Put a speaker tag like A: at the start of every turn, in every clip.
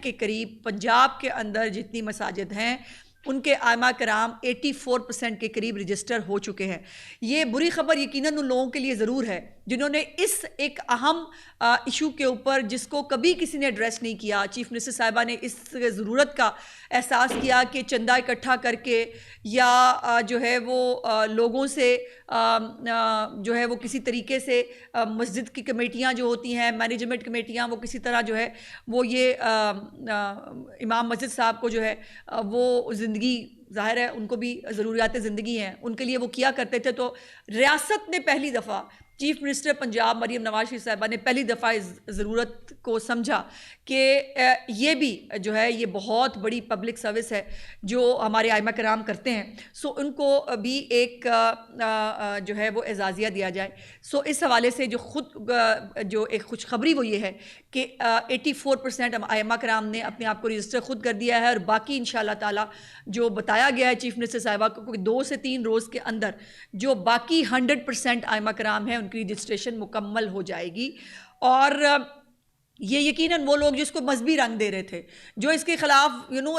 A: کے قریب پنجاب کے اندر جتنی مساجد ہیں ان کے ائمہ کرام 84% کے قریب رجسٹر ہو چکے ہیں۔ یہ بری خبر یقیناً ان لوگوں کے لیے ضرور ہے جنہوں نے اس ایک اہم ایشو کے اوپر جس کو کبھی کسی نے ایڈریس نہیں کیا۔ چیف منسٹر صاحبہ نے اس ضرورت کا احساس کیا کہ چندہ اکٹھا کر کے یا جو ہے وہ لوگوں سے جو ہے وہ کسی طریقے سے مسجد کی کمیٹیاں جو ہوتی ہیں، مینجمنٹ کمیٹیاں، وہ کسی طرح جو ہے وہ یہ امام مسجد صاحب کو جو ہے وہ زندگی، ظاہر ہے ان کو بھی ضروریات زندگی ہیں، ان کے لیے وہ کیا کرتے تھے۔ تو ریاست نے پہلی دفعہ، چیف منسٹر پنجاب مریم نواز شریف صاحبہ نے پہلی دفعہ اس ضرورت کو سمجھا کہ یہ بھی جو ہے یہ بہت بڑی پبلک سروس ہے جو ہمارے ائمہ کرام کرتے ہیں، سو ان کو بھی ایک جو ہے وہ اعزازیہ دیا جائے۔ سو اس حوالے سے جو ایک خوشخبری وہ یہ ہے کہ 84% ائمہ کرام نے اپنے آپ کو رجسٹر خود کر دیا ہے، اور باقی انشاءاللہ تعالی جو بتایا گیا ہے چیف منسٹر صاحبہ کو 2 سے 3 روز کے اندر جو باقی 100% ائمہ کرام ہیں ان کی رجسٹریشن مکمل ہو جائے گی۔ اور یہ یقیناً وہ لوگ جس کو مذہبی رنگ دے رہے تھے، جو اس کے خلاف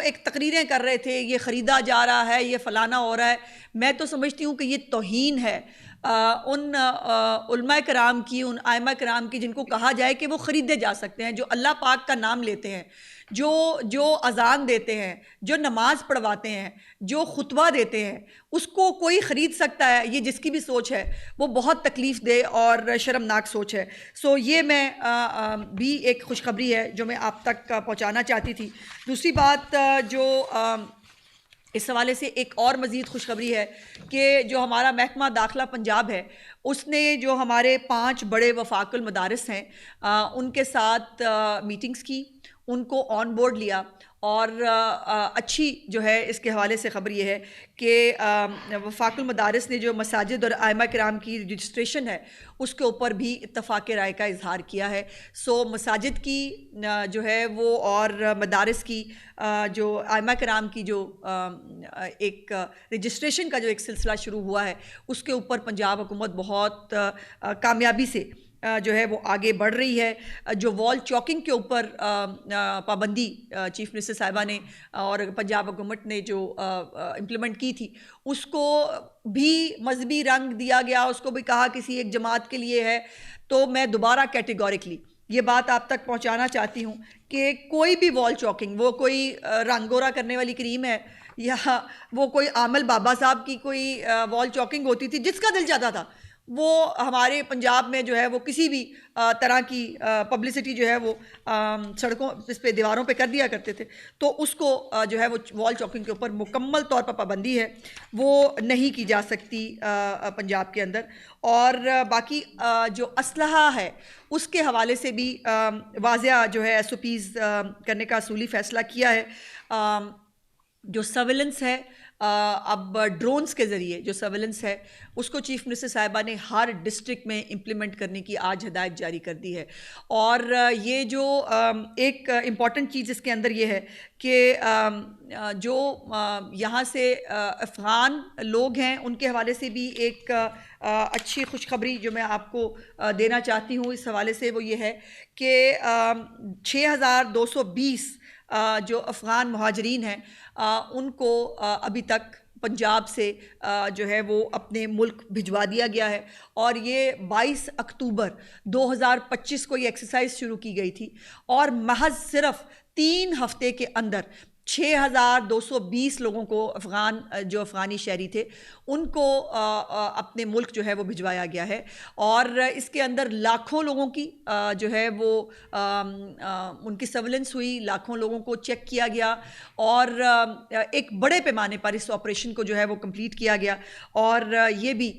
A: ایک تقریریں کر رہے تھے، یہ خریدا جا رہا ہے، یہ فلانا ہو رہا ہے، میں تو سمجھتی ہوں کہ یہ توہین ہے ان علماء کرام کی، ان ائمہ کرام کی جن کو کہا جائے کہ وہ خریدے جا سکتے ہیں، جو اللہ پاک کا نام لیتے ہیں، جو اذان دیتے ہیں، جو نماز پڑھواتے ہیں، جو خطبہ دیتے ہیں، اس کو کوئی خرید سکتا ہے۔ یہ جس کی بھی سوچ ہے وہ بہت تکلیف دہ اور شرمناک سوچ ہے۔ سو یہ میں بھی ایک خوشخبری ہے جو میں آپ تک پہنچانا چاہتی تھی۔ دوسری بات جو اس حوالے سے ایک اور مزید خوشخبری ہے کہ جو ہمارا محکمہ داخلہ پنجاب ہے اس نے جو ہمارے 5 بڑے وفاق المدارس ہیں ان کے ساتھ میٹنگز کی، ان کو آن بورڈ لیا، اور اچھی جو ہے اس کے حوالے سے خبر یہ ہے کہ وفاق المدارس نے جو مساجد اور ائمہ کرام کی رجسٹریشن ہے اس کے اوپر بھی اتفاق رائے کا اظہار کیا ہے۔ سو مساجد کی جو ہے وہ اور مدارس کی جو ائمہ کرام کی جو ایک رجسٹریشن کا جو ایک سلسلہ شروع ہوا ہے اس کے اوپر پنجاب حکومت بہت کامیابی سے جو ہے وہ آگے بڑھ رہی ہے۔ جو وال چاکنگ کے اوپر پابندی چیف منسٹر صاحبہ نے اور پنجاب حکومت نے جو امپلیمنٹ کی تھی اس کو بھی مذہبی رنگ دیا گیا، اس کو بھی کہا کسی ایک جماعت کے لیے ہے۔ تو میں دوبارہ کیٹیگوریکلی یہ بات آپ تک پہنچانا چاہتی ہوں کہ کوئی بھی وال چاکنگ، وہ کوئی رنگ گورا کرنے والی کریم ہے یا وہ کوئی عامل بابا صاحب کی کوئی وال چاکنگ ہوتی تھی، جس کا دل چاہتا تھا وہ ہمارے پنجاب میں جو ہے وہ کسی بھی طرح کی پبلسٹی جو ہے وہ سڑکوں اس پہ دیواروں پہ کر دیا کرتے تھے، تو اس کو جو ہے وہ وال چاکنگ کے اوپر مکمل طور پر پابندی ہے، وہ نہیں کی جا سکتی پنجاب کے اندر۔ اور باقی جو اسلحہ ہے اس کے حوالے سے بھی واضح جو ہے SOPs کرنے کا اصولی فیصلہ کیا ہے۔ جو سرویلنس ہے اب ڈرونز کے ذریعے جو سرویلنس ہے اس کو چیف منسٹر صاحبہ نے ہر ڈسٹرکٹ میں امپلیمنٹ کرنے کی آج ہدایت جاری کر دی ہے۔ اور یہ جو ایک امپورٹنٹ چیز اس کے اندر یہ ہے کہ جو یہاں سے افغان لوگ ہیں ان کے حوالے سے بھی ایک اچھی خوشخبری جو میں آپ کو دینا چاہتی ہوں اس حوالے سے وہ یہ ہے کہ 6220 جو افغان مہاجرین ہیں ان کو ابھی تک پنجاب سے جو ہے وہ اپنے ملک بھجوا دیا گیا ہے، اور یہ 22 اکتوبر 2025 کو یہ ایکسرسائز شروع کی گئی تھی، اور محض صرف 3 ہفتے کے اندر 6220 لوگوں کو جو افغانی شہری تھے ان کو اپنے ملک جو ہے وہ بھجوایا گیا ہے۔ اور اس کے اندر لاکھوں لوگوں کی جو ہے وہ ان کی سرویلنس ہوئی، لاکھوں لوگوں کو چیک کیا گیا، اور ایک بڑے پیمانے پر اس آپریشن کو جو ہے وہ کمپلیٹ کیا گیا۔ اور یہ بھی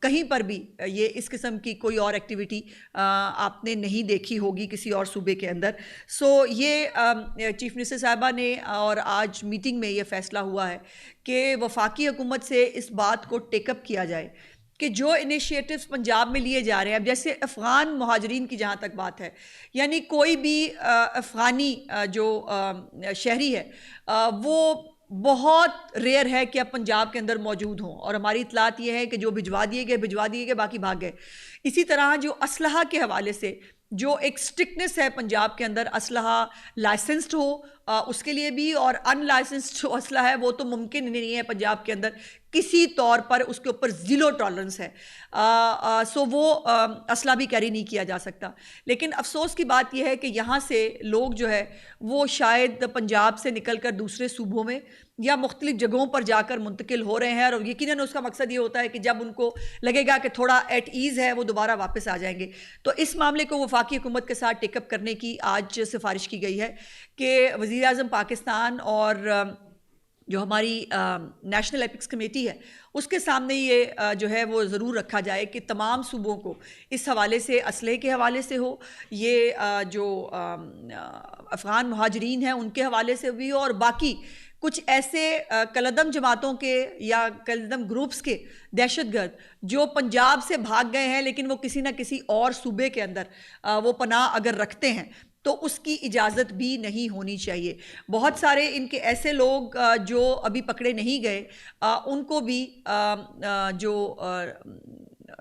A: کہیں پر بھی یہ اس قسم کی کوئی اور ایکٹیویٹی آپ نے نہیں دیکھی ہوگی کسی اور صوبے کے اندر۔ سو یہ چیف منسٹر صاحبہ نے اور آج میٹنگ میں یہ فیصلہ ہوا ہے کہ وفاقی حکومت سے اس بات کو ٹیک اپ کیا جائے کہ جو انیشیٹوز پنجاب میں لیے جا رہے ہیں، اب جیسے افغان مہاجرین کی جہاں تک بات ہے، یعنی کوئی بھی افغانی جو شہری ہے وہ بہت ریئر ہے کہ اب پنجاب کے اندر موجود ہوں، اور ہماری اطلاعات یہ ہے کہ جو بھجوا دیے گئے باقی بھاگ گئے۔ اسی طرح جو اسلحہ کے حوالے سے جو ایک سٹرکٹنس ہے پنجاب کے اندر، اسلحہ لائسنسڈ ہو اس کے لیے بھی، اور ان لائسنسڈ جو اسلحہ ہے وہ تو ممکن نہیں ہے پنجاب کے اندر کسی طور پر، اس کے اوپر زیرو ٹالرنس ہے، سو وہ اسلحہ بھی کیری نہیں کیا جا سکتا. لیکن افسوس کی بات یہ ہے کہ یہاں سے لوگ جو ہے وہ شاید پنجاب سے نکل کر دوسرے صوبوں میں یا مختلف جگہوں پر جا کر منتقل ہو رہے ہیں، اور یقیناً اس کا مقصد یہ ہوتا ہے کہ جب ان کو لگے گا کہ تھوڑا ایٹ ایز ہے وہ دوبارہ واپس آ جائیں گے. تو اس معاملے کو وفاقی حکومت کے ساتھ ٹیک اپ کرنے کی آج سفارش کی گئی ہے کہ وزیر اعظم پاکستان اور جو ہماری نیشنل ایپکس کمیٹی ہے اس کے سامنے یہ جو ہے وہ ضرور رکھا جائے کہ تمام صوبوں کو اس حوالے سے، اسلحے کے حوالے سے ہو، یہ جو افغان مہاجرین ہیں ان کے حوالے سے بھی، اور باقی کچھ ایسے کلعدم جماعتوں کے یا کلعدم گروپس کے دہشت گرد جو پنجاب سے بھاگ گئے ہیں لیکن وہ کسی نہ کسی اور صوبے کے اندر وہ پناہ اگر رکھتے ہیں تو اس کی اجازت بھی نہیں ہونی چاہیے. بہت سارے ان کے ایسے لوگ جو ابھی پکڑے نہیں گئے ان کو بھی جو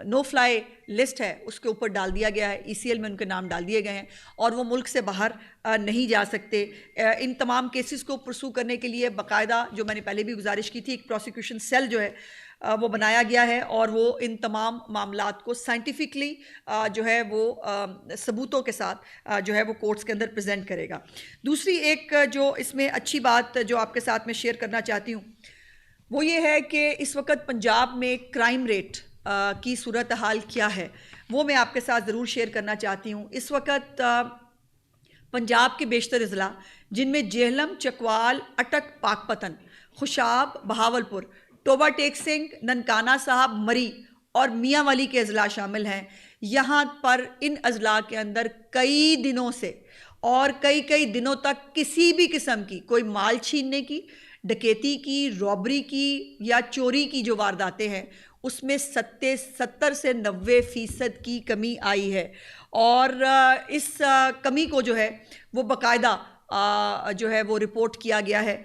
A: نو فلائی لسٹ ہے اس کے اوپر ڈال دیا گیا ہے، ECL میں ان کے نام ڈال دیے گئے ہیں اور وہ ملک سے باہر نہیں جا سکتے. ان تمام کیسز کو پرسو کرنے کے لیے باقاعدہ، جو میں نے پہلے بھی گزارش کی تھی، ایک پروسیکیوشن سیل جو ہے وہ بنایا گیا ہے اور وہ ان تمام معاملات کو سائنٹیفکلی جو ہے وہ ثبوتوں کے ساتھ جو ہے وہ کورٹس کے اندر پریزنٹ کرے گا. دوسری ایک جو اس میں اچھی بات جو آپ کے ساتھ میں شیئر کرنا چاہتی ہوں وہ یہ ہے کہ اس وقت پنجاب میں کرائم ریٹ کی صورتحال کیا ہے وہ میں آپ کے ساتھ ضرور شیئر کرنا چاہتی ہوں. اس وقت پنجاب کے بیشتر اضلاع جن میں جہلم، چکوال، اٹک، پاک پتن، خوشاب، بہاولپور، ٹوبہ ٹیک سنگھ، ننکانہ صاحب، مری اور میاں والی کے اضلاع شامل ہیں. یہاں پر ان اضلاع کے اندر کئی دنوں سے اور کئی دنوں تک کسی بھی قسم کی کوئی مال چھیننے کی، ڈکیتی کی، رابری کی یا چوری کی جو وارداتیں ہیں اس میں 70 سے 90% کی کمی آئی ہے. اور اس کمی کو جو ہے وہ باقاعدہ جو ہے وہ رپورٹ کیا گیا ہے.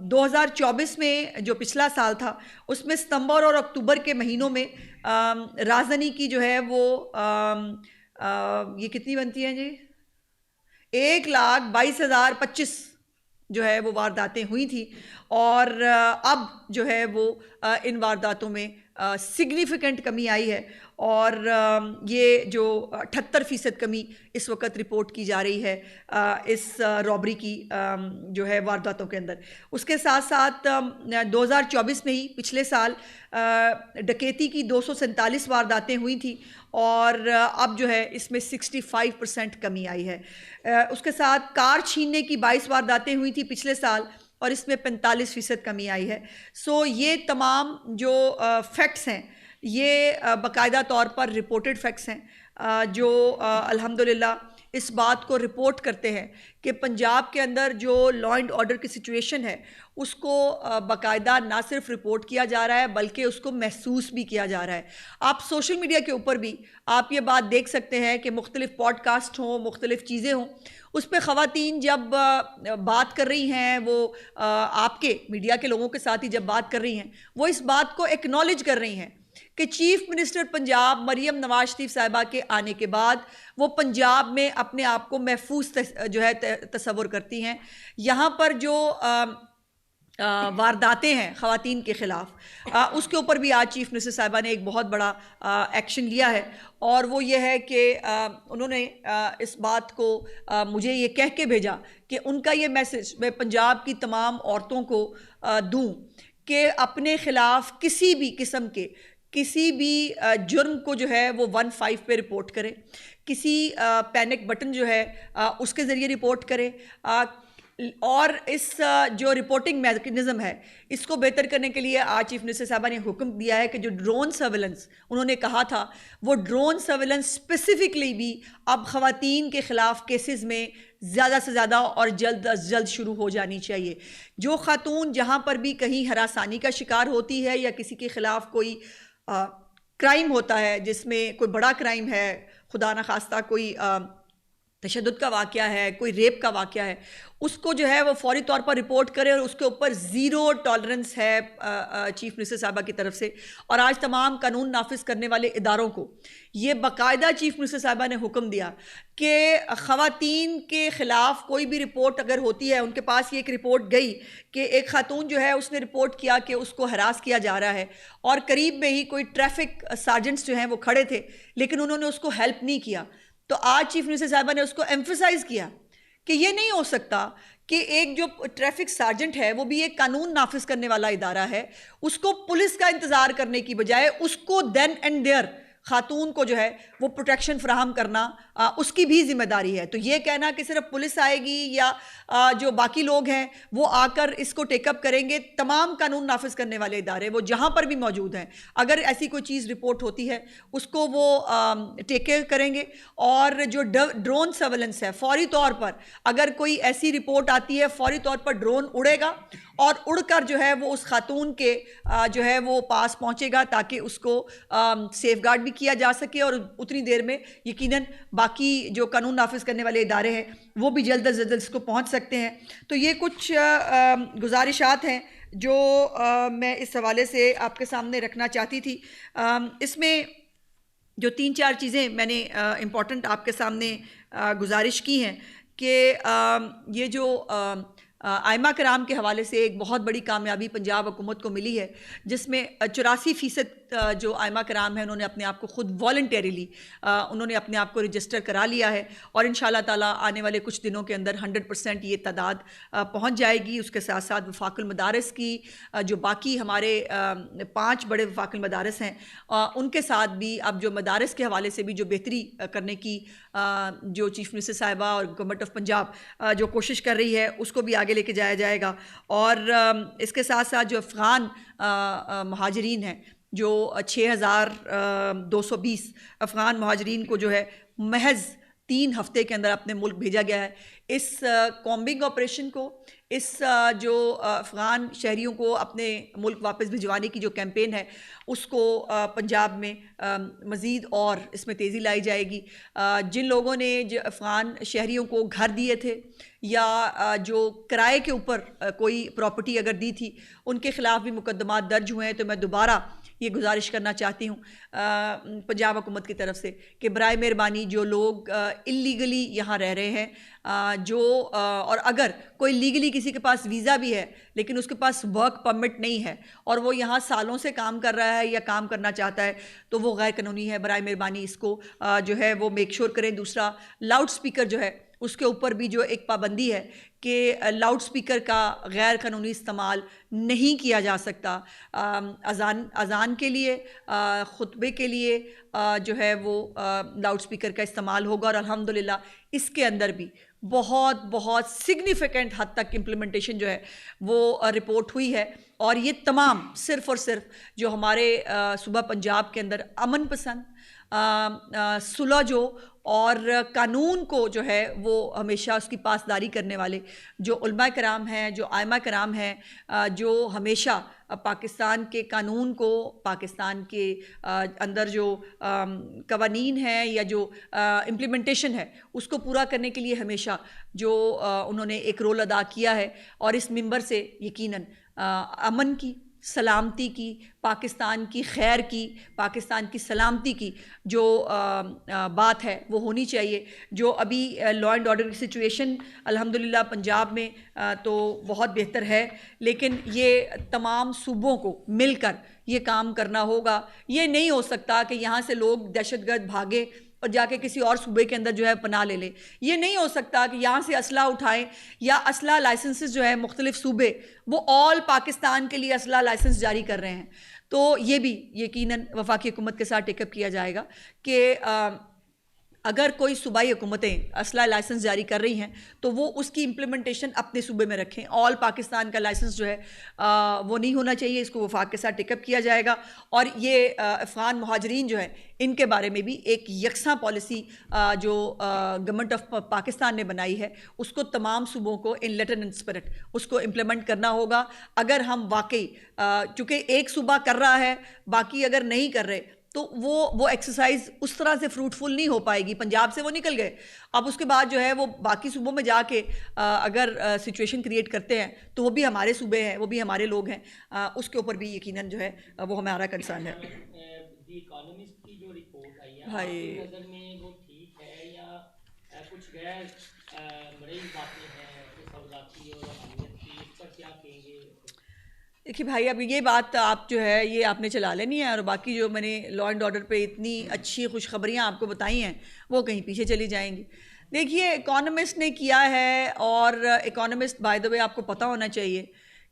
A: 2024 میں جو پچھلا سال تھا اس میں ستمبر اور اکتوبر کے مہینوں میں رازدانی کی جو ہے وہ یہ کتنی بنتی ہیں جی، 1,22,025 جو ہے وہ وارداتیں ہوئی تھیں، اور اب جو ہے وہ ان وارداتوں میں سگنیفیکنٹ کمی آئی ہے اور یہ جو 78% کمی اس وقت رپورٹ کی جا رہی ہے اس رابری کی جو ہے وارداتوں کے اندر. اس کے ساتھ ساتھ 2024 میں ہی پچھلے سال ڈکیتی کی 247 وارداتیں ہوئی تھیں اور اب جو ہے اس میں 65% کمی آئی ہے. اس کے ساتھ کار چھیننے کی 22 وارداتیں ہوئی تھیں پچھلے سال اور اس میں 45% کمی آئی ہے. سو یہ تمام جو فیکٹس ہیں یہ باقاعدہ طور پر رپورٹڈ فیکٹس ہیں جو الحمدللہ اس بات کو رپورٹ کرتے ہیں کہ پنجاب کے اندر جو لا اینڈ آرڈر کی سچویشن ہے اس کو باقاعدہ نہ صرف رپورٹ کیا جا رہا ہے بلکہ اس کو محسوس بھی کیا جا رہا ہے. آپ سوشل میڈیا کے اوپر بھی آپ یہ بات دیکھ سکتے ہیں کہ مختلف پوڈ کاسٹ ہوں، مختلف چیزیں ہوں، اس پہ خواتین جب بات کر رہی ہیں، وہ آپ کے میڈیا کے لوگوں کے ساتھ ہی جب بات کر رہی ہیں وہ اس بات کو ایکنالج کر رہی ہیں کہ چیف منسٹر پنجاب مریم نواز شریف صاحبہ کے آنے کے بعد وہ پنجاب میں اپنے آپ کو محفوظ جو ہے تصور کرتی ہیں. یہاں پر جو وارداتیں ہیں خواتین کے خلاف اس کے اوپر بھی آج چیف منسٹر صاحبہ نے ایک بہت بڑا ایکشن لیا ہے اور وہ یہ ہے کہ انہوں نے اس بات کو مجھے یہ کہہ کے بھیجا کہ ان کا یہ میسج میں پنجاب کی تمام عورتوں کو دوں کہ اپنے خلاف کسی بھی قسم کے کسی بھی جرم کو جو ہے وہ 15 پہ رپورٹ کرے، کسی پینک بٹن جو ہے اس کے ذریعے رپورٹ کرے، اور اس جو رپورٹنگ میکینزم ہے اس کو بہتر کرنے کے لیے آج چیف منسٹر صاحبہ نے حکم دیا ہے کہ جو ڈرون سرویلنس انہوں نے کہا تھا وہ ڈرون سرویلنس اسپیسیفکلی بھی اب خواتین کے خلاف کیسز میں زیادہ سے زیادہ اور جلد از جلد شروع ہو جانی چاہیے. جو خاتون جہاں پر بھی کہیں ہراسانی کا شکار ہوتی ہے یا کسی کے خلاف کوئی کرائم ہوتا ہے جس میں کوئی بڑا کرائم ہے، خدا نخواستہ کوئی تشدد کا واقعہ ہے، کوئی ریپ کا واقعہ ہے، اس کو جو ہے وہ فوری طور پر رپورٹ کرے، اور اس کے اوپر زیرو ٹالرنس ہے چیف منسٹر صاحبہ کی طرف سے۔ اور آج تمام قانون نافذ کرنے والے اداروں کو یہ باقاعدہ چیف منسٹر صاحبہ نے حکم دیا کہ خواتین کے خلاف کوئی بھی رپورٹ اگر ہوتی ہے، ان کے پاس یہ ایک رپورٹ گئی کہ ایک خاتون جو ہے اس نے رپورٹ کیا کہ اس کو ہراس کیا جا رہا ہے، اور قریب میں ہی کوئی ٹریفک سارجنٹس جو ہیں وہ کھڑے تھے لیکن انہوں نے اس کو ہیلپ نہیں کیا، تو آج چیف منسٹر صاحبہ نے اس کو ایمفسائز کیا کہ یہ نہیں ہو سکتا کہ ایک جو ٹریفک سارجنٹ ہے وہ بھی ایک قانون نافذ کرنے والا ادارہ ہے، اس کو پولیس کا انتظار کرنے کی بجائے اس کو دین اینڈ دیئر خاتون کو جو ہے وہ پروٹیکشن فراہم کرنا اس کی بھی ذمہ داری ہے۔ تو یہ کہنا کہ صرف پولیس آئے گی یا جو باقی لوگ ہیں وہ آ کر اس کو ٹیک اپ کریں گے، تمام قانون نافذ کرنے والے ادارے وہ جہاں پر بھی موجود ہیں، اگر ایسی کوئی چیز رپورٹ ہوتی ہے اس کو وہ ٹیک کیئر کریں گے۔ اور جو ڈرون سرویلنس ہے، فوری طور پر اگر کوئی ایسی رپورٹ آتی ہے فوری طور پر ڈرون اڑے گا اور اڑ کر جو ہے وہ اس خاتون کے جو ہے وہ پاس پہنچے گا تاکہ اس کو سیف گارڈ بھی کیا جا سکے، اور اتنی دیر میں یقیناً باقی جو قانون نافذ کرنے والے ادارے ہیں وہ بھی جلد از جلد اس کو پہنچ سکتے ہیں۔ تو یہ کچھ گزارشات ہیں جو میں اس حوالے سے آپ کے سامنے رکھنا چاہتی تھی۔ اس میں جو 3-4 چیزیں میں نے امپورٹنٹ آپ کے سامنے گزارش کی ہیں کہ یہ جو ائمہ کرام کے حوالے سے ایک بہت بڑی کامیابی پنجاب حکومت کو ملی ہے، جس میں 84% جو ائمہ کرام ہیں انہوں نے اپنے آپ کو خود والنٹیریلی انہوں نے اپنے آپ کو رجسٹر کرا لیا ہے، اور انشاءاللہ تعالیٰ آنے والے کچھ دنوں کے اندر 100% یہ تعداد پہنچ جائے گی۔ اس کے ساتھ ساتھ وفاق المدارس کی جو باقی ہمارے 5 بڑے وفاق المدارس ہیں ان کے ساتھ بھی اب جو مدارس کے حوالے سے بھی جو بہتری کرنے کی جو چیف منسٹر صاحبہ اور گورنمنٹ آف پنجاب جو کوشش کر رہی ہے اس کو بھی آگے لے کے جایا جائے گا۔ اور اس کے ساتھ ساتھ جو افغان مہاجرین ہیں، جو 6220 افغان مہاجرین کو جو ہے محض 3 ہفتے کے اندر اپنے ملک بھیجا گیا ہے، اس کومبنگ آپریشن کو، اس جو افغان شہریوں کو اپنے ملک واپس بھجوانے کی جو کیمپین ہے اس کو پنجاب میں مزید اور اس میں تیزی لائی جائے گی۔ جن لوگوں نے جو افغان شہریوں کو گھر دیے تھے یا جو کرائے کے اوپر کوئی پراپرٹی اگر دی تھی ان کے خلاف بھی مقدمات درج ہوئے ہیں، تو میں دوبارہ یہ گزارش کرنا چاہتی ہوں پنجاب حکومت کی طرف سے کہ برائے مہربانی جو لوگ اللیگلی یہاں رہ رہے ہیں اور اگر کوئی لیگلی کسی کے پاس ویزا بھی ہے لیکن اس کے پاس ورک پرمٹ نہیں ہے اور وہ یہاں سالوں سے کام کر رہا ہے یا کام کرنا چاہتا ہے تو وہ غیر قانونی ہے۔ برائے مہربانی اس کو جو ہے وہ میک شور کریں۔ دوسرا، لاؤڈ سپیکر جو ہے اس کے اوپر بھی جو ایک پابندی ہے کہ لاؤڈ سپیکر کا غیر قانونی استعمال نہیں کیا جا سکتا۔ اذان کے لیے، خطبے کے لیے جو ہے وہ لاؤڈ سپیکر کا استعمال ہوگا، اور الحمدللہ اس کے اندر بھی بہت سگنیفیکنٹ حد تک امپلیمنٹیشن جو ہے وہ رپورٹ ہوئی ہے۔ اور یہ تمام صرف اور صرف جو ہمارے صوبہ پنجاب کے اندر امن پسند، صلح جو اور قانون کو جو ہے وہ ہمیشہ اس کی پاسداری کرنے والے جو علماء کرام ہیں، جو ائمہ کرام ہیں، جو ہمیشہ پاکستان کے قانون کو، پاکستان کے اندر جو قوانین ہیں یا جو امپلیمنٹیشن ہے اس کو پورا کرنے کے لیے ہمیشہ جو انہوں نے ایک رول ادا کیا ہے، اور اس منبر سے یقیناً امن کی، سلامتی کی، پاکستان کی خیر کی، پاکستان کی سلامتی کی جو بات ہے وہ ہونی چاہیے۔ جو ابھی لا اینڈ آرڈر کی سچویشن الحمدللہ پنجاب میں تو بہت بہتر ہے، لیکن یہ تمام صوبوں کو مل کر یہ کام کرنا ہوگا۔ یہ نہیں ہو سکتا کہ یہاں سے لوگ دہشت گرد بھاگے اور جا کے کسی اور صوبے کے اندر جو ہے پناہ لے لیں۔ یہ نہیں ہو سکتا کہ یہاں سے اسلحہ اٹھائیں یا اسلحہ لائسنسز جو ہے مختلف صوبے وہ آل پاکستان کے لیے اسلحہ لائسنس جاری کر رہے ہیں۔ تو یہ بھی یقیناً وفاقی حکومت کے ساتھ ٹیک اپ کیا جائے گا کہ اگر کوئی صوبائی حکومتیں اسلحہ لائسنس جاری کر رہی ہیں تو وہ اس کی امپلیمنٹیشن اپنے صوبے میں رکھیں۔ آل پاکستان کا لائسنس جو ہے وہ نہیں ہونا چاہیے، اس کو وفاق کے ساتھ ٹیک اپ کیا جائے گا۔ اور یہ افغان مہاجرین جو ہیں ان کے بارے میں بھی ایک یکساں پالیسی جو گورنمنٹ آف پاکستان نے بنائی ہے اس کو تمام صوبوں کو ان لیٹر اینڈ اسپرٹ اس کو امپلیمنٹ کرنا ہوگا۔ اگر ہم واقعی چونکہ ایک صوبہ کر رہا ہے باقی اگر نہیں کر رہے تو وہ ایکسرسائز اس طرح سے فروٹفل نہیں ہو پائے گی. پنجاب سے وہ نکل گئے, اب اس کے بعد جو ہے وہ باقی صوبوں میں جا کے اگر سچویشن کریٹ کرتے ہیں تو وہ بھی ہمارے صوبے ہیں, وہ بھی ہمارے لوگ ہیں, اس کے اوپر بھی یقیناً جو ہے وہ ہمارا کنسرن ہے.
B: دی اکانومسٹ کی جو رپورٹ آئی ہے آپ
A: بھائی
B: کی نظر میں وہ ٹھیک ہے یا کچھ غیر مریض باتیں ہیں سولاتی اور روحانیت کی, اس پر کیا کہیں گے؟
A: دیکھیے بھائی, اب یہ بات آپ جو ہے یہ آپ نے چلا لینی ہے, اور باقی جو میں نے لا اینڈ آرڈر پہ اتنی اچھی خوشخبریاں آپ کو بتائی ہیں وہ کہیں پیچھے چلی جائیں گی. دیکھیے اکانومسٹ نے کیا ہے, اور اکانومسٹ بائی دا وے آپ کو پتہ ہونا چاہیے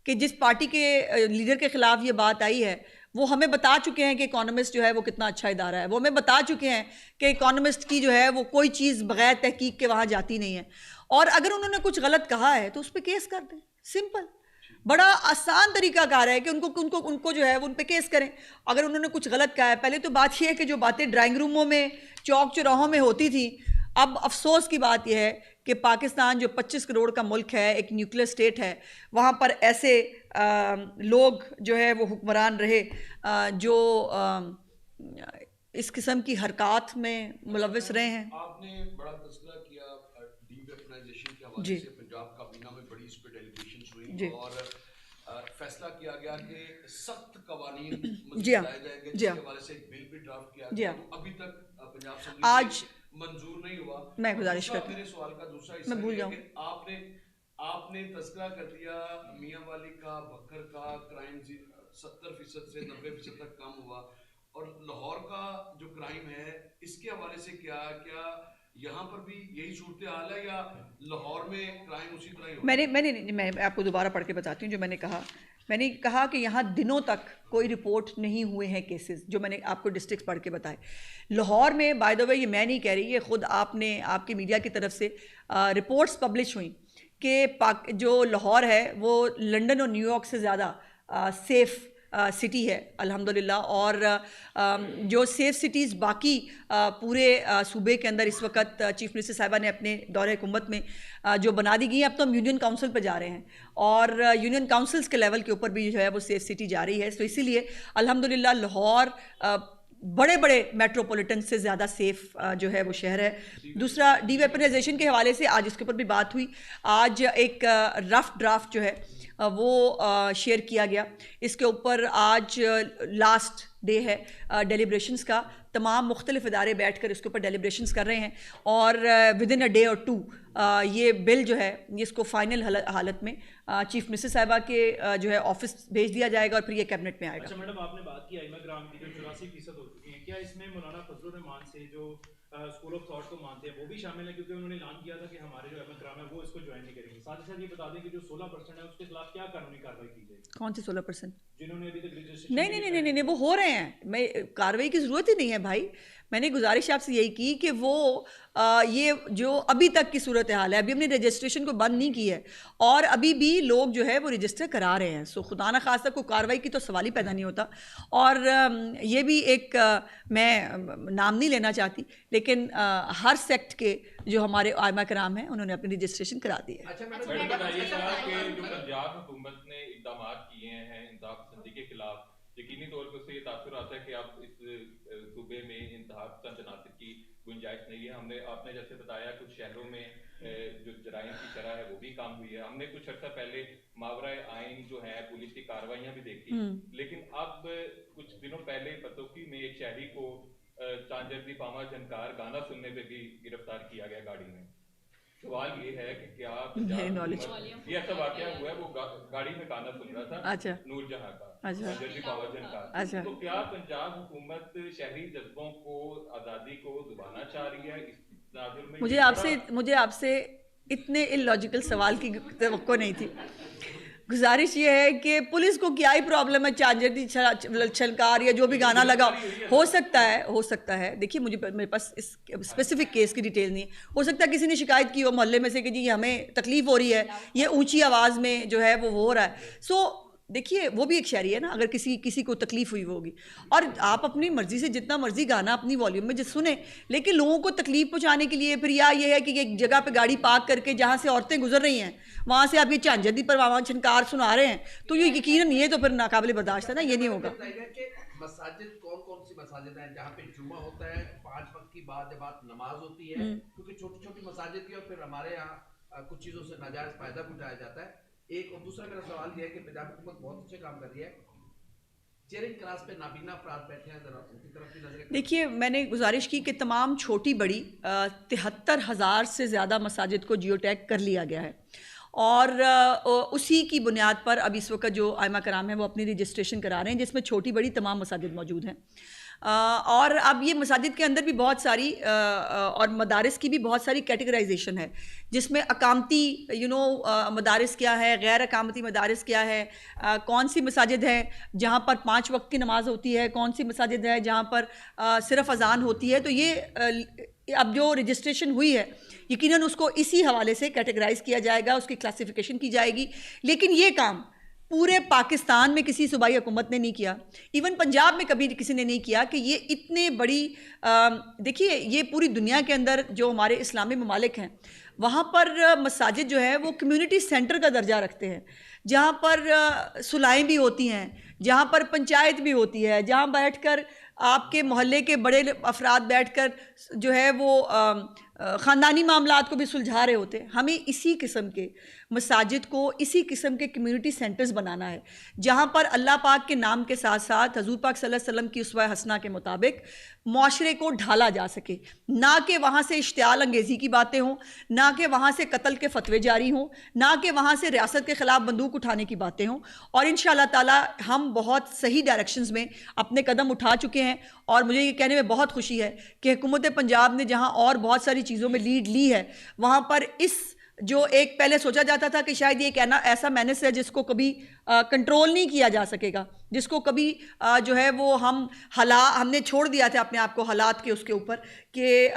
A: کہ جس پارٹی کے لیڈر کے خلاف یہ بات آئی ہے وہ ہمیں بتا چکے ہیں کہ اکانومسٹ جو ہے وہ کتنا اچھا ادارہ ہے. وہ ہمیں بتا چکے ہیں کہ اکانومسٹ کی جو ہے وہ کوئی چیز بغیر تحقیق کے وہاں جاتی نہیں ہے, اور اگر انہوں نے کچھ غلط کہا ہے تو اس پہ کیس کر دیں. سمپل, بڑا آسان طریقہ کار ہے کہ ان کو جو ہے ان پہ کیس کریں. اگر انہوں نے کچھ غلط کہا ہے, پہلے تو بات یہ ہے کہ جو باتیں ڈرائنگ روموں میں چوک چوراہوں میں ہوتی تھیں, اب افسوس کی بات یہ ہے کہ پاکستان جو 25 کروڑ کا ملک ہے, ایک نیوکلیر سٹیٹ ہے, وہاں پر ایسے لوگ جو ہے وہ حکمران رہے جو اس قسم کی حرکات میں ملوث رہے ہیں.
C: آپ نے بڑا تذکرہ کیا ڈی ویپنائزیشن کے حوالے سے, پنجاب کابینہ میں بڑی اس پہ ڈیلیگیشنز ہوئی اور فیصلہ کیا گیا کہ سخت قوانین مزید لائے جائیں گے, جس کے حوالے سے ایک بل بھی ڈرافٹ کیا گیا, تو ابھی تک پنجاب اسمبلی
A: آج
C: منظور نہیں ہوا.
A: میں گزارش کرتا ہوں,
C: میرے سوال کا دوسرا حصہ یہ ہے کہ آپ نے تذکرہ کر دیا میاں والی کا, بکر کا کرائم 70% سے 90% تک کم ہوا, اور لاہور کا جو کرائم ہے اس کے حوالے سے کیا یہاں پر بھی یہی صورتحال ہے یا لاہور میں کرائم اسی طرح ہی ہوگا؟
A: میں آپ کو دوبارہ پڑھ کے بتاتی ہوں جو میں نے کہا کہ یہاں دنوں تک کوئی رپورٹ نہیں ہوئے ہیں کیسز, جو میں نے آپ کو ڈسٹرکٹس پڑھ کے بتائے. لاہور میں بائی دا وے یہ میں نہیں کہہ رہی, یہ خود آپ کی میڈیا کی طرف سے رپورٹس پبلش ہوئیں کہ جو لاہور ہے وہ لنڈن اور نیو یارک سے زیادہ سیف سٹی ہے الحمدللہ, اور جو سیف سٹیز باقی پورے صوبے کے اندر اس وقت چیف منسٹر صاحبہ نے اپنے دور حکومت میں جو بنا دی گئی ہیں, اب تو ہم یونین کاؤنسل پہ جا رہے ہیں, اور یونین کاؤنسلز کے لیول کے اوپر بھی جو ہے وہ سیف سٹی جا رہی ہے. تو اسی لیے الحمدللہ لاہور بڑے بڑے میٹروپولیٹن سے زیادہ سیف جو ہے وہ شہر ہے. دوسرا ڈی ویپنائزیشن کے حوالے سے آج اس کے اوپر بھی بات ہوئی. آج ایک رف ڈرافٹ جو ہے وہ شیئر کیا گیا, اس کے اوپر آج لاسٹ ڈے ہے ڈیلیبریشنز کا. تمام مختلف ادارے بیٹھ کر اس کے اوپر ڈیلیبریشنز کر رہے ہیں, اور ودن اے ڈے اور ٹو یہ بل جو ہے اس کو فائنل حالت میں چیف منسٹر صاحبہ کے جو ہے آفس بھیج دیا جائے گا, اور پھر یہ کیبنٹ میں آئے گا.
D: اچھا میڈم, آپ نے بات کی ائمہ کرام کی جو 84% ہو چکی ہیں, کیا اس میں مولانا فضل الرحمان سے جو اسکول آف تھاٹ کو مانتے ہیں وہ بھی شامل ہے؟ کیونکہ انہوں نے اعلان کیا تھا کہ ہمارے جو ائمہ کرام ہیں وہ اس کو جوائن نہیں کریں گے. ساتھ ہی ساتھ یہ بتا دیں کہ جو 16% ہے اس کے خلاف کیا قانونی کارروائی کی جائے گی؟
A: کون سے 16%؟
D: جنہوں نے ابھی تک رجسٹریشن
A: نہیں وہ ہو رہے ہیں, میں کارروائی کی ضرورت ہی نہیں ہے بھائی. میں نے گزارش آپ سے یہی کی کہ وہ یہ جو ابھی تک کی صورتحال ہے, ابھی ہم نے رجسٹریشن کو بند نہیں کی ہے, اور ابھی بھی لوگ جو ہے وہ رجسٹر کرا رہے ہیں. سو خدا نہ خواستہ کوئی کارروائی کی تو سوال ہی پیدا نہیں ہوتا. اور یہ بھی ایک میں نام نہیں لینا چاہتی, لیکن ہر سیکٹ کے جو ہمارے ائمہ کرام ہیں انہوں نے اپنی رجسٹریشن کرا دی ہے.
E: میڈم بتائیے صاحب کہ جو پنجاب حکومت نے اقدامات کیے ہیں انتہا پسندی کے خلاف, یقینی طور پر اس سے یہ تاثر آتا ہے کہ اب اس صوبے میں انتہا پسند عناصر کی گنجائش نہیں ہے. آپ نے جیسے بتایا کچھ شہروں میں جو جرائم کی شرح ہے وہ بھی کم ہوئی ہے. ہم نے کچھ عرصہ پہلے ماورائے آئین جو ہے پولیس کی کارروائیاں بھی دیکھی, لیکن اب کچھ دنوں پہلے پتوکی میں ایک شہری کو چانجردی پاما جھنکار گانا سننے پہ بھی گرفتار کیا گیا گاڑی میں. سوال یہ ہے کہ کیا یہ ایسا واقعہ ہوا ہے, وہ گاڑی میں گانا سن رہا تھا نور جہاں کا, چانجردی پاما جھنکار, تو کیا پنجاب حکومت شہری جذبوں کو, آزادی کو دبانا چاہ رہی ہے؟
A: مجھے آپ سے اتنے اللاجیکل سوال کی توقع نہیں تھی. گزارش یہ ہے کہ پولیس کو کیا ہی پرابلم ہے چانجردی چھلکار یا جو بھی گانا لگا, ہو سکتا ہے. دیکھیے میرے پاس اس اسپیسیفک کیس کی ڈیٹیل نہیں ہے, ہو سکتا ہے کسی نے شکایت کی ہو محلے میں سے کہ جی ہمیں تکلیف ہو رہی ہے, یہ اونچی آواز میں جو ہے وہ ہو رہا ہے. سو دیکھیے وہ بھی ایک شہری ہے نا, اگر کسی کو تکلیف ہوئی ہوگی, اور آپ اپنی مرضی سے جتنا مرضی گانا اپنی والیوم میں سنیں, لیکن لوگوں کو تکلیف پہنچانے کے لیے پھر یہ ہے کہ ایک جگہ پہ گاڑی پارک کر کے جہاں سے عورتیں گزر رہی ہیں وہاں سے آپ یہ چانجردی پر وہاں چھنکار سنا رہے ہیں, تو یہ یقیناً یہ تو پھر ناقابل برداشت ہے نا, یہ نہیں ہوگا.
F: مساجد کون سی مساجد ہیں جہاں پہ جمعہ ہوتا ہے 5 وقت کی بعد جب آپ نماز ہوتی ہے, کیونکہ چھوٹی چھوٹی مساجد کی, اور پھر ہمارے یہاں کچھ چیزوں سے ناجائز فائدہ اٹھایا جاتا ہے. ایک اور دوسرا میرا سوال یہ ہے کہ پنجاب حکومت بہت اچھے کام کر رہی ہے, چیئرنگ کلاس پہ نابینا افراد بیٹھے ہیں, ذرا ان کی طرف بھی نظر.
A: دیکھیے میں نے گزارش کی کہ تمام چھوٹی بڑی 73,000 سے زیادہ مساجد کو جیو ٹیگ کر لیا گیا ہے, اور اسی کی بنیاد پر اب اس وقت جو ائمہ کرام ہیں وہ اپنی رجسٹریشن کرا رہے ہیں, جس میں چھوٹی بڑی تمام مساجد موجود ہیں. اور اب یہ مساجد کے اندر بھی بہت ساری اور مدارس کی بھی بہت ساری کیٹیگرائزیشن ہے, جس میں اقامتی مدارس کیا ہے, غیر اقامتی مدارس کیا ہے, کون سی مساجد ہے جہاں پر 5 وقت کی نماز ہوتی ہے, کون سی مساجد ہے جہاں پر صرف اذان ہوتی ہے. تو یہ اب جو رجسٹریشن ہوئی ہے یقیناً اس کو اسی حوالے سے کیٹیگرائز کیا جائے گا, اس کی کلاسیفیکیشن کی جائے گی. لیکن یہ کام پورے پاکستان میں کسی صوبائی حکومت نے نہیں کیا, ایون پنجاب میں کبھی کسی نے نہیں کیا کہ یہ اتنے بڑی دیکھیے یہ پوری دنیا کے اندر جو ہمارے اسلامی ممالک ہیں وہاں پر مساجد جو ہے وہ کمیونٹی سینٹر کا درجہ رکھتے ہیں, جہاں پر صلاحیں بھی ہوتی ہیں, جہاں پر پنچایت بھی ہوتی ہے, جہاں بیٹھ کر آپ کے محلے کے بڑے افراد بیٹھ کر جو ہے وہ خاندانی معاملات کو بھی سلجھا رہے ہوتے ہیں. ہمیں اسی قسم کے مساجد کو, اسی قسم کے کمیونٹی سینٹرز بنانا ہے جہاں پر اللہ پاک کے نام کے ساتھ ساتھ حضور پاک صلی اللہ علیہ وسلم کی اسوہ حسنہ کے مطابق معاشرے کو ڈھالا جا سکے, نہ کہ وہاں سے اشتعال انگیزی کی باتیں ہوں, نہ کہ وہاں سے قتل کے فتوے جاری ہوں, نہ کہ وہاں سے ریاست کے خلاف بندوق اٹھانے کی باتیں ہوں. اور انشاءاللہ تعالی ہم بہت صحیح ڈائریکشنز میں اپنے قدم اٹھا چکے ہیں, اور مجھے یہ کہنے میں بہت خوشی ہے کہ حکومت پنجاب نے جہاں اور بہت ساری چیزوں میں لیڈ لی ہے, وہاں پر اس جو ایک پہلے سوچا جاتا تھا کہ شاید یہ کہنا ایسا مینس ہے جس کو کبھی کنٹرول نہیں کیا جا سکے گا, جس کو کبھی جو ہے وہ ہم نے چھوڑ دیا تھا اپنے آپ کو حالات کے اس کے اوپر کہ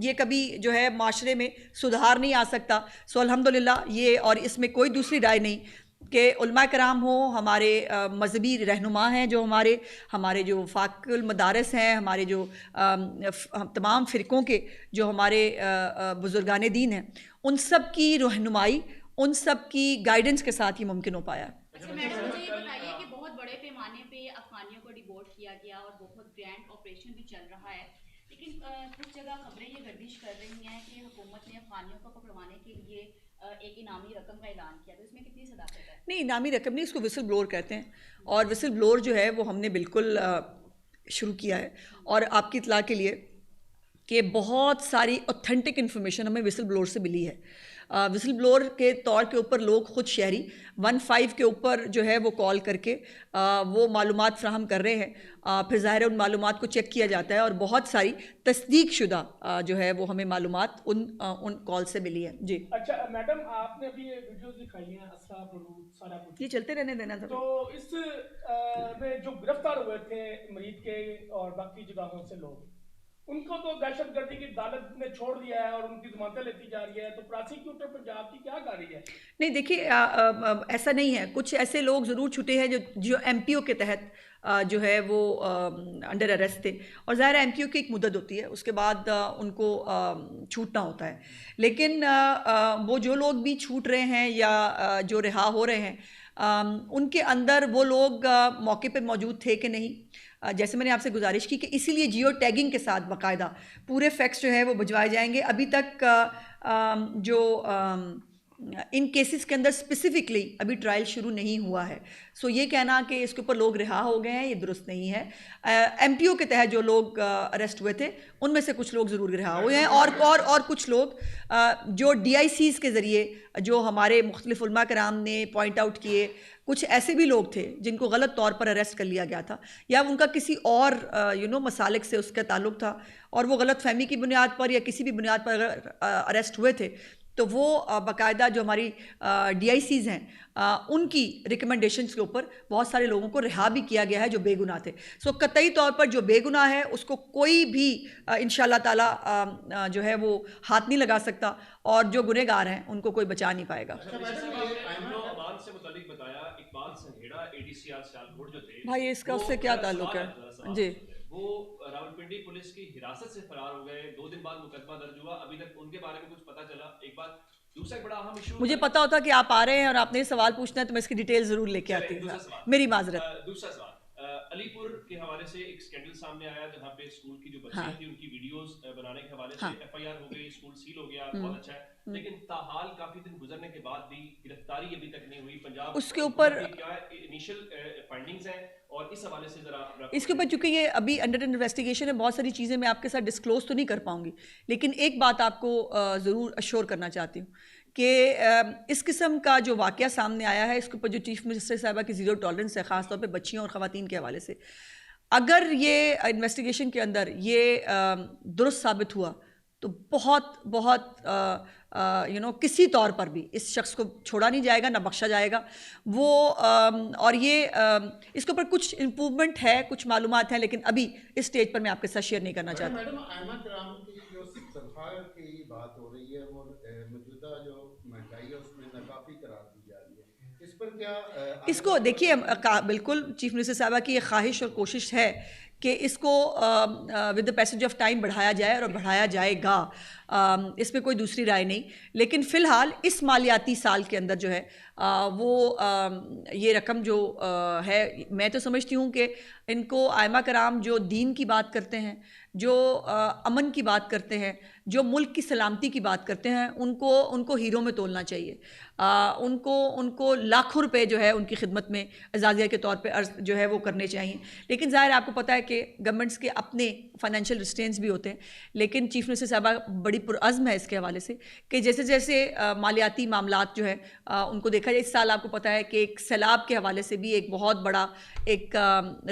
A: یہ کبھی جو ہے معاشرے میں سدھار نہیں آ سکتا. سو الحمدللہ یہ, اور اس میں کوئی دوسری رائے نہیں کہ علماء کرام ہوں, ہمارے مذہبی رہنما ہیں, جو ہمارے جو وفاق المدارس ہیں, ہمارے جو تمام فرقوں کے جو ہمارے بزرگان دین ہیں, ان سب کی رہنمائی, ان سب کی گائیڈنس کے ساتھ یہ ممکن ہو پایا.
G: اچھا میڈم مجھے یہ بتائیے کہ بہت بڑے پیمانے پہ افغانیوں کو ڈیپورٹ کیا گیا اور بہت گرینڈ آپریشن بھی چل رہا ہے, لیکن کچھ جگہ خبریں یہ گردش کر رہی ہیں کہ حکومت نے افغانیوں کو پکڑوانے کے لیے ایک انعامی رقم کا اعلان کیا, تو اس میں کتنی صداقت ہے؟
A: نہیں, انعامی رقم نہیں, اس کو وسل بلور کہتے ہیں, اور وسل بلور جو ہے وہ ہم نے بالکل شروع کیا ہے. اور آپ کی اطلاع کے لیے کہ بہت ساری اوتھینٹک انفارمیشن ہمیں وسل بلور سے ملی ہے. وسل بلور کے طور کے اوپر لوگ خود شہری 15 کے اوپر جو ہے وہ کال کر کے وہ معلومات فراہم کر رہے ہیں, پھر ظاہر ہے ان معلومات کو چیک کیا جاتا ہے, اور بہت ساری تصدیق شدہ جو ہے وہ ہمیں معلومات ان کال سے ملی ہے. جی
H: اچھا میڈم, آپ نے ابھی ویڈیوز دکھائی ہیں اسرا فرود سارا کچھ,
A: یہ چلتے رہنے دینا تھا.
H: تو اس میں جو گرفتار ہوئے تھے مرید کے اور باقی جگہوں سے لوگ, ان کو تو دہشت گردی کی عدالت نے چھوڑ دیا ہے اور ان کی ضمانتیں لیتی جا رہی ہے, تو پراسیکیوٹر پنجاب کی کیا کر رہی ہے؟
A: نہیں دیکھیے ایسا نہیں ہے, کچھ ایسے لوگ ضرور چھوٹے ہیں جو ایم پی او کے تحت جو ہے وہ انڈر اریسٹ تھے, اور ظاہر ایم پی او کی ایک مدت ہوتی ہے, اس کے بعد ان کو چھوٹنا ہوتا ہے. لیکن وہ جو لوگ بھی چھوٹ رہے ہیں یا جو رہا ہو رہے ہیں, ان کے اندر وہ لوگ موقع پہ موجود تھے کہ نہیں, جیسے میں نے آپ سے گزارش کی کہ اسی لیے جیو ٹیگنگ کے ساتھ باقاعدہ پورے فیکٹس جو ہے وہ بھجوائے جائیں گے. ابھی تک جو ان کیسز کے اندر اسپیسیفکلی ابھی ٹرائل شروع نہیں ہوا ہے, سو یہ کہنا کہ اس کے اوپر لوگ رہا ہو گئے ہیں یہ درست نہیں ہے. ایم پی او کے تحت جو لوگ اریسٹ ہوئے تھے ان میں سے کچھ لوگ ضرور رہا ہوئے ہیں, اور کچھ لوگ جو ڈی آئی سیز کے ذریعے جو ہمارے مختلف علماء کرام نے پوائنٹ آؤٹ کیے, کچھ ایسے بھی لوگ تھے جن کو غلط طور پر اریسٹ کر لیا گیا تھا, یا ان کا کسی اور مسالک سے اس کا تعلق تھا, اور وہ غلط فہمی کی بنیاد پر یا کسی بھی بنیاد پر اگر اریسٹ ہوئے تھے تو وہ باقاعدہ جو ہماری ڈی آئی سیز ہیں ان کی ریکمنڈیشنز کے اوپر بہت سارے لوگوں کو رہا بھی کیا گیا ہے جو بے گناہ تھے. سو قطعی طور پر جو بے گناہ ہے اس کو کوئی بھی انشاءاللہ تعالی جو ہے وہ ہاتھ نہیں لگا سکتا, اور جو گنہگار ہیں ان کو کوئی بچا نہیں پائے گا. بھائی اس کا اس سے کیا تعلق ہے؟ جی
I: وہ راولپنڈی پولیس کی حراست سے فرار ہو گئے, 2 دن بعد مقدمہ درج ہوا, ابھی تک ان کے بارے میں کچھ پتہ چلا؟ ایک بات. دوسرا بڑا اہم ایشو,
A: مجھے پتا ہوتا کہ آپ آ رہے ہیں اور آپ نے یہ سوال پوچھنا ہے تو میں اس کی ڈیٹیل ضرور لے کے آتی ہوں, میری معذرت.
I: دوسرا سوال, علی پور کے حوالے سے ایک اسکینڈل سامنے آیا جہاں پہ اسکول کی جو بچیاں تھیں ان کی ویڈیوز بنانے کے حوالے سے ایف آئی آر ہو گئی, اسکول سیل ہو گیا, بہت اچھا ہے, لیکن تاحال کافی دن گزرنے کے بعد بھی گرفتاری ابھی تک نہیں ہوئی. پنجاب
A: اس کے اوپر
I: کیا انیشل فائنڈنگز ہیں اور اس حوالے سے ذرا
A: اس کے اوپر, چونکہ یہ ابھی انڈر انویسٹیگیشن ہے, بہت ساری چیزیں میں آپ کے ساتھ ڈسکلوز تو نہیں کر پاؤں گی, لیکن ایک بات آپ کو ضرور اشور کرنا چاہتی ہوں کہ اس قسم کا جو واقعہ سامنے آیا ہے اس کے اوپر جو چیف منسٹر صاحبہ کی زیرو ٹالرنس ہے خاص طور پہ بچیوں اور خواتین کے حوالے سے, اگر یہ انویسٹیگیشن کے اندر یہ درست ثابت ہوا تو بہت کسی طور پر بھی اس شخص کو چھوڑا نہیں جائے گا, نہ بخشا جائے گا. وہ اور یہ اس کے اوپر کچھ امپروومنٹ ہے, کچھ معلومات ہیں, لیکن ابھی اس سٹیج پر میں آپ کے ساتھ شیئر نہیں کرنا چاہتا.
J: میڈم ائمہ کرام کی جو تنخواہ کی بات ہو رہی ہے وہ موجودہ جو مہنگائی ہے اس میں ناکافی قرار دی جا رہی ہے, اس پر کیا
A: اس کو دیکھیے, بالکل چیف منسٹر صاحبہ کی یہ خواہش اور کوشش ہے کہ اس کو with the passage of time بڑھایا جائے اور بڑھایا جائے گا, اس میں کوئی دوسری رائے نہیں. لیکن فی الحال اس مالیاتی سال کے اندر جو ہے وہ یہ رقم جو ہے, میں تو سمجھتی ہوں کہ ان کو ائمہ کرام جو دین کی بات کرتے ہیں, جو امن کی بات کرتے ہیں, جو ملک کی سلامتی کی بات کرتے ہیں, ان کو ہیرو میں تولنا چاہیے. ان کو لاکھوں روپے جو ہے ان کی خدمت میں اعزازیہ کے طور پہ جو ہے وہ کرنے چاہیے. لیکن ظاہر آپ کو پتہ ہے کہ گورنمنٹس کے اپنے فائنینشیل ریسٹرینٹس بھی ہوتے ہیں, لیکن چیف منسٹر صاحبہ بڑی پرعزم ہے اس کے حوالے سے کہ جیسے جیسے مالیاتی معاملات جو ہے ان کو دیکھا جائے. اس سال آپ کو پتہ ہے کہ ایک سیلاب کے حوالے سے بھی ایک بہت بڑا ایک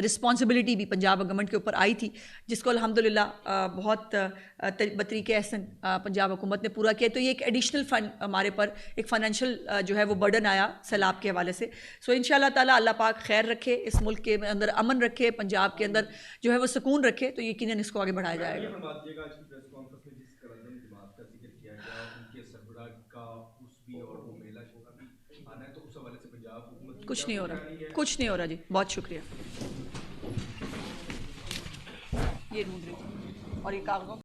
A: رسپانسبلٹی بھی پنجاب گورنمنٹ کے اوپر آئی تھی, جس کو الحمدللہ بہت بطریق احسن پنجاب حکومت نے پورا کیا. تو یہ ایک ایڈیشنل فنڈ ہمارے پر ایک فائنینشیل جو ہے وہ برڈن آیا سیلاب کے حوالے سے. سو انشاءاللہ تعالیٰ اللہ پاک خیر رکھے, اس ملک کے اندر امن رکھے, پنجاب کے اندر جو ہے وہ سکون رکھے, تو یقیناً اس کو آگے بڑھایا جائے گا. کچھ نہیں ہو رہا جی, بہت شکریہ. یہ ڈھونڈ رہی تھی اور یہ کاغذوں